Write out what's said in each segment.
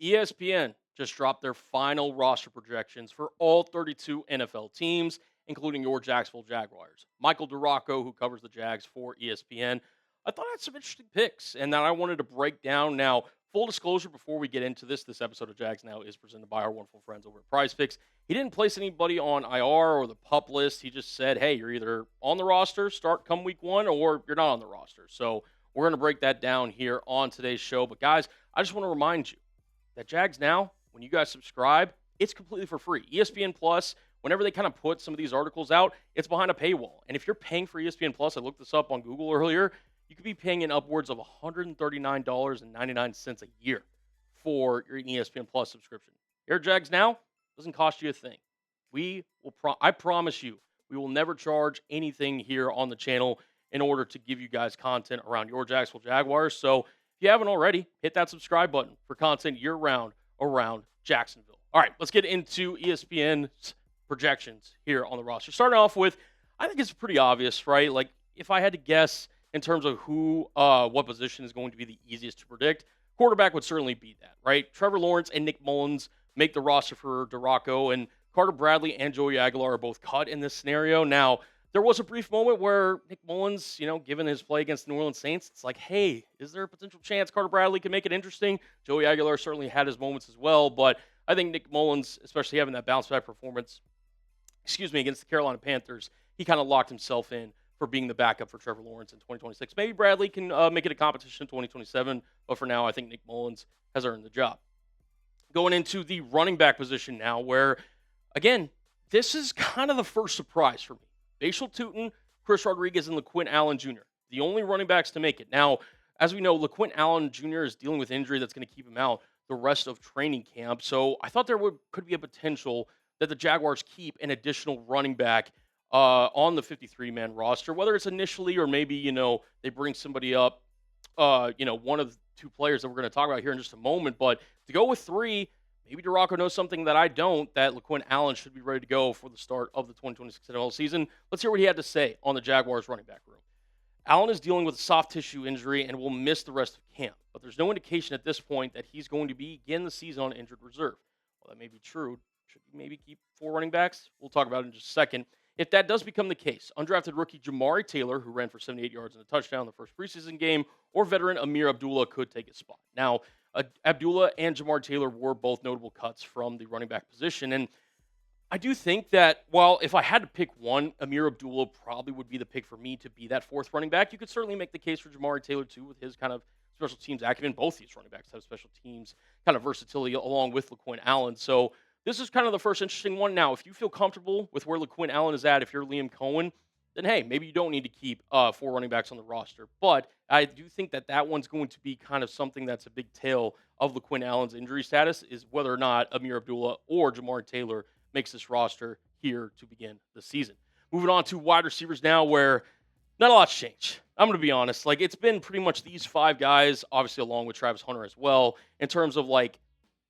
ESPN just dropped their final roster projections for all 32 NFL teams, including your Jacksonville Jaguars. Michael Duraco, who covers the Jags for ESPN, I thought I had some interesting picks and that I wanted to break down. Now, full disclosure before we get into this episode of Jags Now is presented by our wonderful friends over at Prize Picks. He didn't place anybody on IR or the PUP list. He just said, hey, you're either on the roster, start come week one, or you're not on the roster. So we're going to break that down here on today's show. But guys, I just want to remind you that Jags Now, when you guys subscribe, it's completely for free. ESPN Plus, whenever they kind of put some of these articles out, it's behind a paywall. And if you're paying for ESPN Plus, I looked this up on Google earlier, you could be paying in upwards of $139.99 a year for your ESPN Plus subscription. Here at Jags Now, doesn't cost you a thing. I promise you, we will never charge anything here on the channel in order to give you guys content around your Jacksonville Jaguars. So if you haven't already, hit that subscribe button for content year-round around Jacksonville. All right, let's get into ESPN's projections here on the roster. Starting off with, I think it's pretty obvious, right? Like, if I had to guess in terms of what position is going to be the easiest to predict, quarterback would certainly be that, right? Trevor Lawrence and Nick Mullens make the roster for Duraco, and Carter Bradley and Joey Aguilar are both cut in this scenario. Now, there was a brief moment where Nick Mullens, given his play against the New Orleans Saints, it's like, hey, is there a potential chance Carter Bradley can make it interesting? Joey Aguilar certainly had his moments as well, but I think Nick Mullens, especially having that bounce-back performance, against the Carolina Panthers, he kind of locked himself in for being the backup for Trevor Lawrence in 2026. Maybe Bradley can make it a competition in 2027, but for now, I think Nick Mullens has earned the job. Going into the running back position now, where, again, this is kind of the first surprise for me. Bhayshul Tuten, Chris Rodriguez, and LeQuint Allen Jr., the only running backs to make it. Now, as we know, LeQuint Allen Jr. is dealing with injury that's going to keep him out the rest of training camp. So I thought there could be a potential that the Jaguars keep an additional running back on the 53-man roster, whether it's initially or maybe, they bring somebody up, one of the two players that we're going to talk about here in just a moment. But to go with three, maybe Duraco knows something that I don't, that LeQuint Allen should be ready to go for the start of the 2026 NFL season. Let's hear what he had to say on the Jaguars running back room. Allen is dealing with a soft tissue injury and will miss the rest of camp, but there's no indication at this point that he's going to begin the season on injured reserve. Well, that may be true. Should we maybe keep four running backs? We'll talk about it in just a second. If that does become the case, undrafted rookie Jamari Taylor, who ran for 78 yards and a touchdown in the first preseason game, or veteran Amir Abdullah could take his spot. Now, Abdullah and Jamari Taylor were both notable cuts from the running back position, and I do think that, if I had to pick one, Amir Abdullah probably would be the pick for me to be that fourth running back. You could certainly make the case for Jamari Taylor, too, with his kind of special teams acumen. Both these running backs have special teams kind of versatility along with LeQuint Allen. So this is kind of the first interesting one. Now, if you feel comfortable with where LeQuint Allen is at, if you're Liam Cohen, then, hey, maybe you don't need to keep four running backs on the roster. But I do think that one's going to be kind of something that's a big tale of LeQuint Allen's injury status, is whether or not Amir Abdullah or Jamari Taylor makes this roster here to begin the season. Moving on to wide receivers now, where not a lot's changed. I'm going to be honest. It's been pretty much these five guys, obviously along with Travis Hunter as well, in terms of,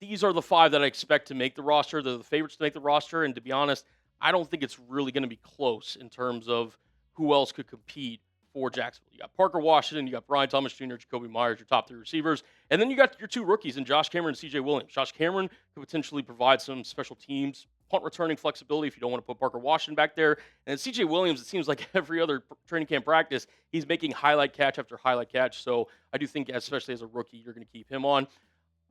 these are the five that I expect to make the roster. They're the favorites to make the roster, and to be honest, I don't think it's really going to be close in terms of who else could compete for Jacksonville. You got Parker Washington, you got Brian Thomas Jr., Jakobi Meyers, your top three receivers, and then you got your two rookies in Josh Cameron and C.J. Williams. Josh Cameron could potentially provide some special teams punt returning flexibility if you don't want to put Parker Washington back there. And C.J. Williams, it seems like every other training camp practice, he's making highlight catch after highlight catch. So I do think, especially as a rookie, you're going to keep him on.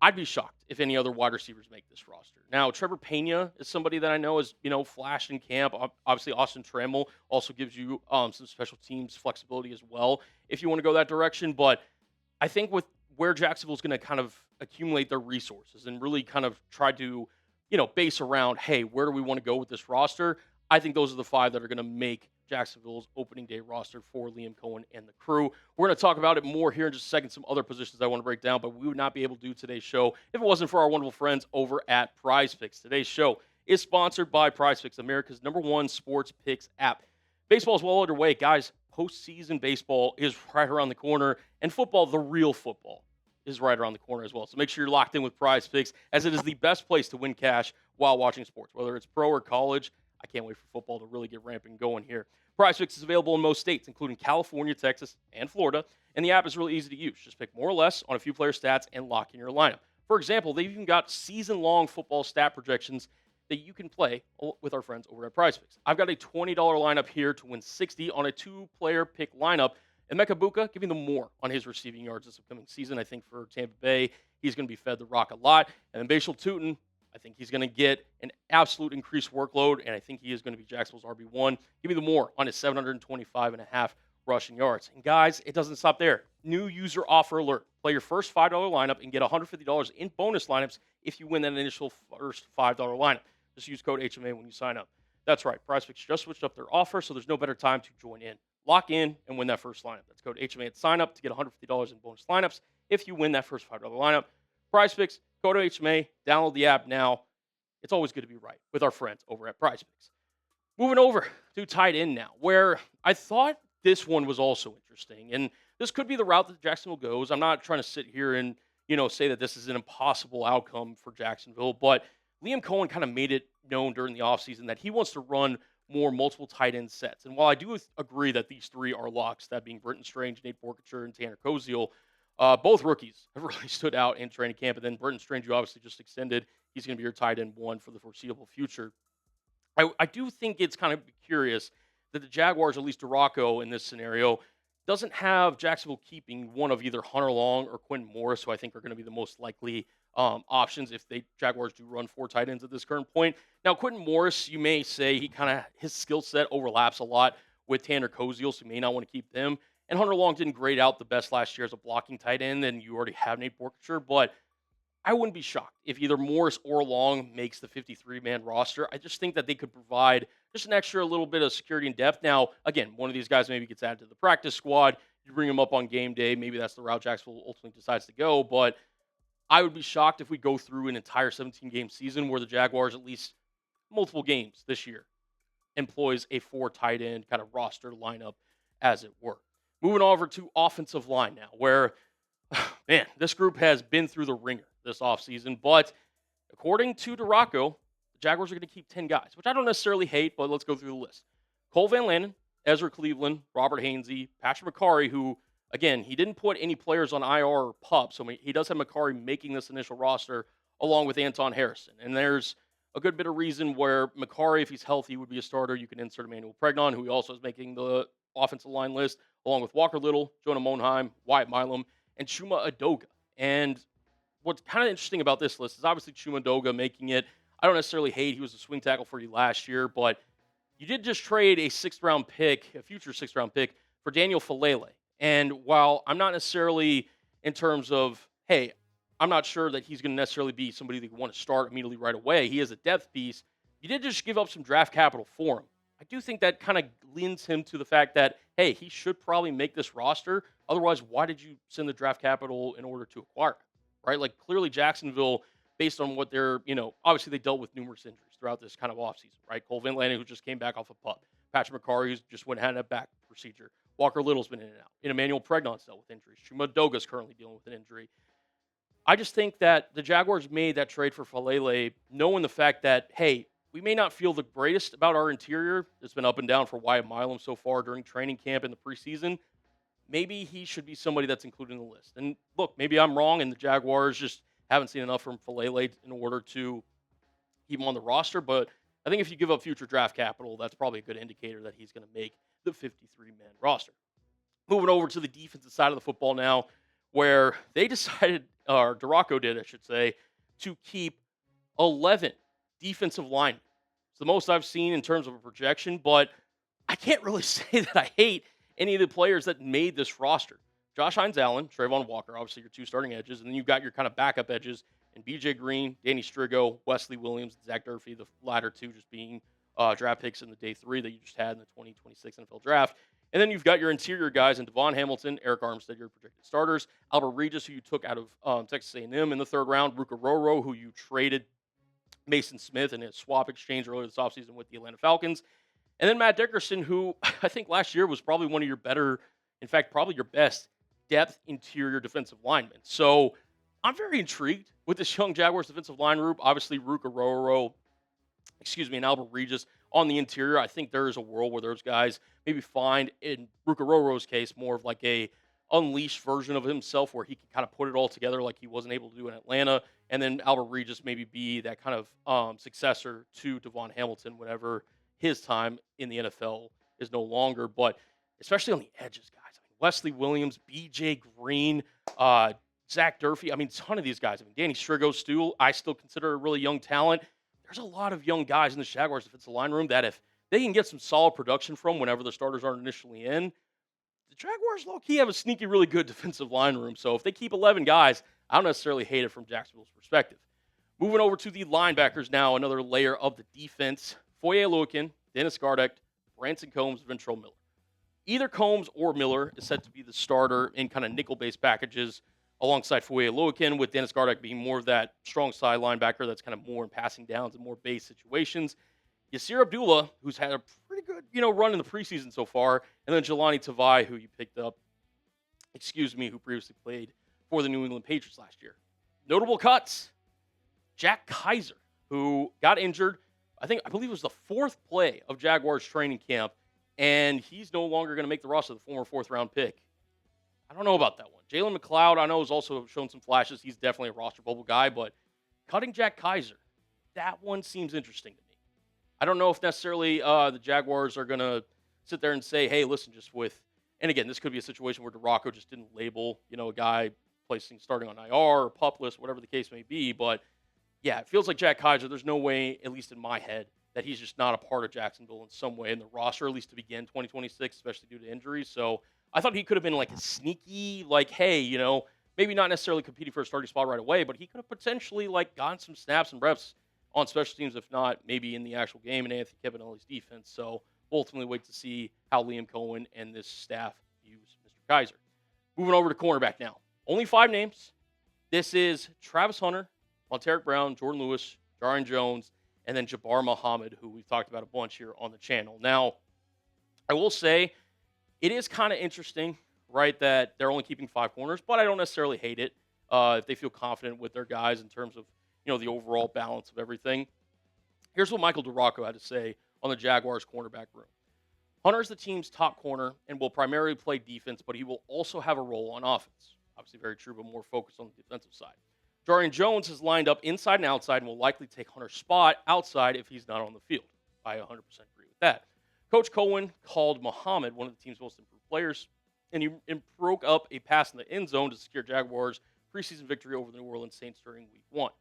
I'd be shocked if any other wide receivers make this roster. Now, Trevor Pena is somebody that I know is, flashed in camp. Obviously, Austin Trammell also gives you some special teams flexibility as well if you want to go that direction. But I think with where Jacksonville's going to kind of accumulate their resources and really kind of try to, base around, hey, where do we want to go with this roster? I think those are the five that are going to make Jacksonville's opening day roster for Liam Cohen and the crew. We're going to talk about it more here in just a second, some other positions I want to break down, but we would not be able to do today's show if it wasn't for our wonderful friends over at Prize Picks. Today's show is sponsored by Prize Picks, America's #1 sports picks app. Baseball is well underway, guys. Postseason baseball is right around the corner, and football, the real football, is right around the corner as well. So make sure you're locked in with Prize Picks, as it is the best place to win cash while watching sports, whether it's pro or college. I can't wait for football to really get ramping going here. Prize Picks is available in most states, including California, Texas, and Florida, and the app is really easy to use. Just pick more or less on a few player stats and lock in your lineup. For example, they've even got season-long football stat projections that you can play with our friends over at PrizePicks. I've got a $20 lineup here to win 60 on a two-player pick lineup. And Mekari giving them more on his receiving yards this upcoming season. I think for Tampa Bay, he's going to be fed the rock a lot. And then Bhayshul Tuten, I think he's going to get an absolute increased workload, and I think he is going to be Jacksonville's RB1. Give me the more on his 725.5 rushing yards. And guys, it doesn't stop there. New user offer alert. Play your first $5 lineup and get $150 in bonus lineups if you win that initial first $5 lineup. Just use code HMA when you sign up. That's right. PrizePicks just switched up their offer, so there's no better time to join in. Lock in and win that first lineup. That's code HMA at sign up to get $150 in bonus lineups if you win that first $5 lineup. PrizePicks, code HMA, download the app now. It's always good to be right with our friends over at PrizePicks. Moving over to tight end now, where I thought this one was also interesting. And this could be the route that Jacksonville goes. I'm not trying to sit here and, say that this is an impossible outcome for Jacksonville, but Liam Cohen kind of made it known during the offseason that he wants to run more multiple tight end sets. And while I do agree that these three are locks, that being Brenton Strange, Nate Boerkircher, and Tanner Koziol, both rookies have really stood out in training camp. And then Brenton Strange, you obviously just extended. He's going to be your tight end one for the foreseeable future. I do think it's kind of curious that the Jaguars, at least Duraco in this scenario, doesn't have Jacksonville keeping one of either Hunter Long or Quentin Morris, who I think are going to be the most likely options if they Jaguars do run four tight ends at this current point. Now, Quentin Morris, you may say his skill set overlaps a lot with Tanner Koziol, so you may not want to keep them. And Hunter Long didn't grade out the best last year as a blocking tight end, and you already have Nate Boerkircher, but I wouldn't be shocked if either Morris or Long makes the 53-man roster. I just think that they could provide just an extra little bit of security and depth. Now, again, one of these guys maybe gets added to the practice squad. You bring him up on game day. Maybe that's the route Jacksonville ultimately decides to go. But I would be shocked if we go through an entire 17-game season where the Jaguars, at least multiple games this year, employs a four tight end kind of roster lineup, as it were. Moving over to offensive line now, where, man, this group has been through the ringer this offseason. But according to Duraco, the Jaguars are going to keep 10 guys, which I don't necessarily hate, but let's go through the list. Cole Van Lanen, Ezra Cleveland, Robert Hainsey, Patrick Mekari, who, again, he didn't put any players on IR or PUP, so he does have Mekari making this initial roster along with Anton Harrison. And there's a good bit of reason where Mekari, if he's healthy, would be a starter. You can insert Emmanuel Pregnon, who he also is making the offensive line list, along with Walker Little, Jonah Monheim, Wyatt Milum, and Chuma Edoga. And what's kind of interesting about this list is obviously Chuma Edoga making it. I don't necessarily hate he was a swing tackle for you last year, but you did just trade a sixth-round pick, a future sixth-round pick, for Daniel Falele. And while I'm not necessarily in terms of, hey, I'm not sure that he's going to necessarily be somebody that you want to start immediately right away. He is a depth piece. You did just give up some draft capital for him. I do think that kind of leans him to the fact that, hey, he should probably make this roster. Otherwise, why did you send the draft capital in order to acquire him? Right? Like, clearly Jacksonville, based on what they're, obviously they dealt with numerous injuries throughout this kind of offseason, right? Cole Van Lanen, who just came back off a PUP. Patrick Mekari, who just went and had a back procedure. Walker Little's been in and out. And Emmanuel Pregnon's dealt with injuries. Chuma Edoga's currently dealing with an injury. I just think that the Jaguars made that trade for Falele knowing the fact that, hey, we may not feel the greatest about our interior. It's been up and down for Wyatt Milum so far during training camp in the preseason. Maybe he should be somebody that's included in the list. And look, maybe I'm wrong, and the Jaguars just haven't seen enough from Falele in order to keep him on the roster. But I think if you give up future draft capital, that's probably a good indicator that he's going to make the 53-man roster. Moving over to the defensive side of the football now, where they decided, or Duraco did, I should say, to keep 11 defensive linemen. It's the most I've seen in terms of a projection, but I can't really say that I hate any of the players that made this roster. Josh Hines-Allen, Travon Walker, obviously your two starting edges, and then you've got your kind of backup edges in B.J. Green, Danny Striggow, Wesley Williams, and Zach Durfee, the latter two just being draft picks in the day 3 that you just had in the 2026 NFL draft. And then you've got your interior guys in DaVon Hamilton, Eric Armstead, your projected starters, Albert Regis, who you took out of Texas A&M in the 3rd round, Ruka Roro, who you traded Mason Smith in a swap exchange earlier this offseason with the Atlanta Falcons, and then Matt Dickerson, who I think last year was probably one of your better, in fact, probably your best depth interior defensive linemen. So I'm very intrigued with this young Jaguars defensive line group. Obviously, Ruka Roro, and Albert Regis on the interior. I think there is a world where those guys maybe find, in Ruka Roro's case, more of like a unleashed version of himself where he can kind of put it all together like he wasn't able to do in Atlanta. And then Albert Reed just maybe be that kind of successor to DaVon Hamilton whenever his time in the NFL is no longer. But especially on the edges, guys. I mean, Wesley Williams, B.J. Green, Zach Durfee. I mean, a ton of these guys. I mean, Danny Striggow, I still consider a really young talent. There's a lot of young guys in the Jaguars defensive line room that if they can get some solid production from whenever the starters aren't initially in, the Jaguars low-key have a sneaky, really good defensive line room. So if they keep 11 guys, I don't necessarily hate it from Jacksonville's perspective. Moving over to the linebackers now, another layer of the defense. Foye Oluokun, Dennis Gardeck, Branson Combs, Ventrell Miller. Either Combs or Miller is set to be the starter in kind of nickel-based packages alongside Foye Oluokun, with Dennis Gardeck being more of that strong side linebacker that's kind of more in passing downs and more base situations. Yasir Abdullah, who's had a pretty good, run in the preseason so far, and then Jelani Tavai, who you picked up, who previously played for the New England Patriots last year. Notable cuts. Jack Kaiser, who got injured, I believe it was the fourth play of Jaguars training camp, and he's no longer going to make the roster, the former fourth-round pick. I don't know about that one. Jalen McLeod, I know, has also shown some flashes. He's definitely a roster bubble guy, but cutting Jack Kaiser, that one seems interesting to me. I don't know if necessarily the Jaguars are going to sit there and say, hey, listen, and again, this could be a situation where DeRocco just didn't label, a guy starting on IR or PUP list, whatever the case may be. But yeah, it feels like Jack Kaiser, there's no way, at least in my head, that he's just not a part of Jacksonville in some way in the roster, at least to begin 2026, especially due to injuries. So I thought he could have been like a sneaky, hey, maybe not necessarily competing for a starting spot right away, but he could have potentially gotten some snaps and reps on special teams, if not maybe in the actual game in Anthony Cabanelli's defense. So we'll ultimately wait to see how Liam Cohen and this staff views Mr. Kaiser. Moving over to cornerback now. Only 5 names. This is Travis Hunter, Monteric Brown, Jordan Lewis, Jaren Jones, and then Jabbar Muhammad, who we've talked about a bunch here on the channel. Now, I will say it is kind of interesting, right, that they're only keeping 5 corners, but I don't necessarily hate it if they feel confident with their guys in terms of, the overall balance of everything. Here's what Michael DeRocco had to say on the Jaguars cornerback room. Hunter is the team's top corner and will primarily play defense, but he will also have a role on offense. Obviously very true, but more focused on the defensive side. Jaren Jones is lined up inside and outside and will likely take Hunter's spot outside if he's not on the field. I 100% agree with that. Coach Cohen called Muhammad one of the team's most improved players, and he broke up a pass in the end zone to secure Jaguars' preseason victory over the New Orleans Saints during Week 1.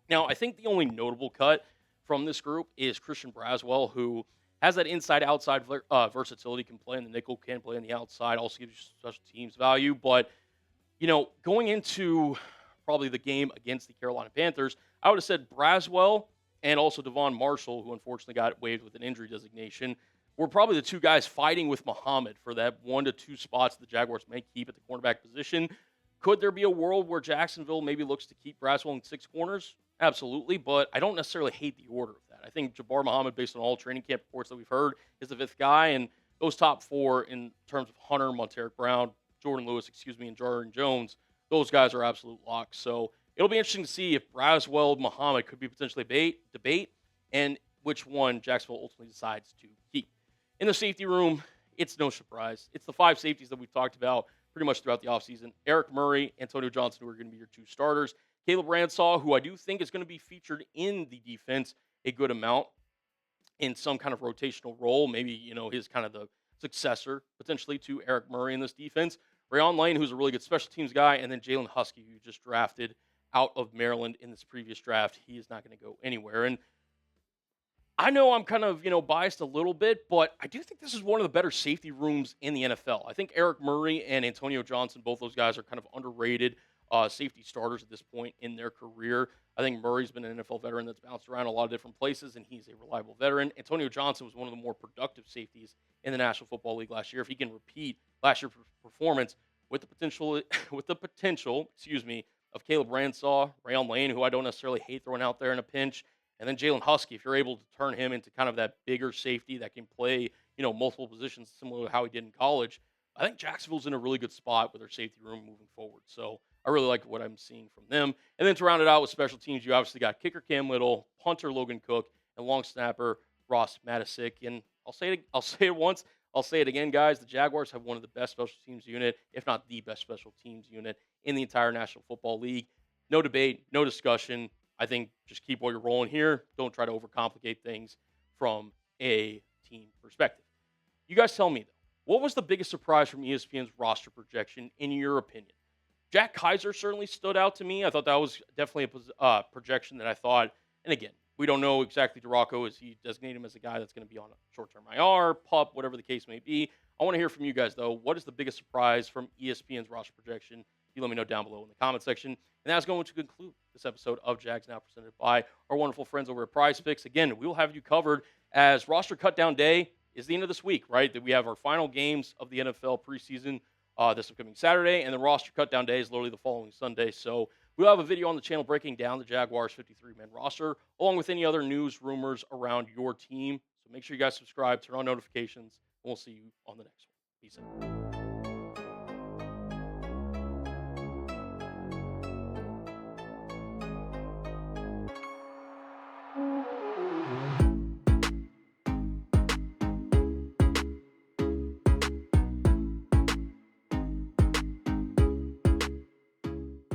Now, I think the only notable cut from this group is Christian Braswell, who has that inside-outside versatility, can play in the nickel, can play on the outside, also gives you special teams value. But, going into probably the game against the Carolina Panthers, I would have said Braswell and also Devon Marshall, who unfortunately got waived with an injury designation, were probably the 2 guys fighting with Muhammad for that 1 to 2 spots the Jaguars may keep at the cornerback position. Could there be a world where Jacksonville maybe looks to keep Braswell in 6 corners? Absolutely, but I don't necessarily hate the order of that. I think Jabbar Muhammad, based on all training camp reports that we've heard, is the 5th guy, and those top 4 in terms of Hunter, Monteric Brown, Jordan Lewis, and Jaren Jones, those guys are absolute locks. So it'll be interesting to see if Braswell, Muhammad could be potentially debate, and which one Jacksonville ultimately decides to keep. In the safety room, it's no surprise. It's the 5 safeties that we've talked about pretty much throughout the offseason. Eric Murray, Antonio Johnson, who are going to be your 2 starters. Caleb Ransaw, who I do think is going to be featured in the defense a good amount in some kind of rotational role. Maybe, his kind of the successor potentially to Eric Murray in this defense. Rayon Lane, who's a really good special teams guy, and then Jalen Husky, who just drafted out of Maryland in this previous draft. He is not going to go anywhere. And I know I'm kind of, biased a little bit, but I do think this is one of the better safety rooms in the NFL. I think Eric Murray and Antonio Johnson, both those guys are kind of underrated safety starters at this point in their career. I think Murray's been an NFL veteran that's bounced around a lot of different places, and he's a reliable veteran. Antonio Johnson was one of the more productive safeties in the National Football League last year. If he can repeat last year's performance with the potential, of Caleb Ransaw, Rayon Lane, who I don't necessarily hate throwing out there in a pinch, and then Jalen Husky, if you're able to turn him into kind of that bigger safety that can play, multiple positions similar to how he did in college, I think Jacksonville's in a really good spot with their safety room moving forward. So I really like what I'm seeing from them. And then to round it out with special teams, you obviously got kicker Cam Little, punter Logan Cook, and long snapper Ross Matisick. And I'll say it once, I'll say it again, guys. The Jaguars have one of the best special teams unit, if not the best special teams unit in the entire National Football League. No debate, no discussion. I think just keep what you're rolling here. Don't try to overcomplicate things from a team perspective. You guys tell me, though, what was the biggest surprise from ESPN's roster projection, in your opinion? Jack Kaiser certainly stood out to me. I thought that was definitely a projection that I thought, and again, we don't know exactly DeRocco as he designated him as a guy that's going to be on a short-term IR, PUP, whatever the case may be. I want to hear from you guys, though. What is the biggest surprise from ESPN's roster projection? You let me know down below in the comment section. And that's going to conclude this episode of Jags Now, presented by our wonderful friends over at Prize Picks. Again, we will have you covered as roster cutdown day is the end of this week, right? That we have our final games of the NFL preseason this upcoming Saturday, and the roster cutdown day is literally the following Sunday. So we'll have a video on the channel breaking down the Jaguars' 53-man roster, along with any other news, rumors around your team. So make sure you guys subscribe, turn on notifications, and we'll see you on the next one. Peace out.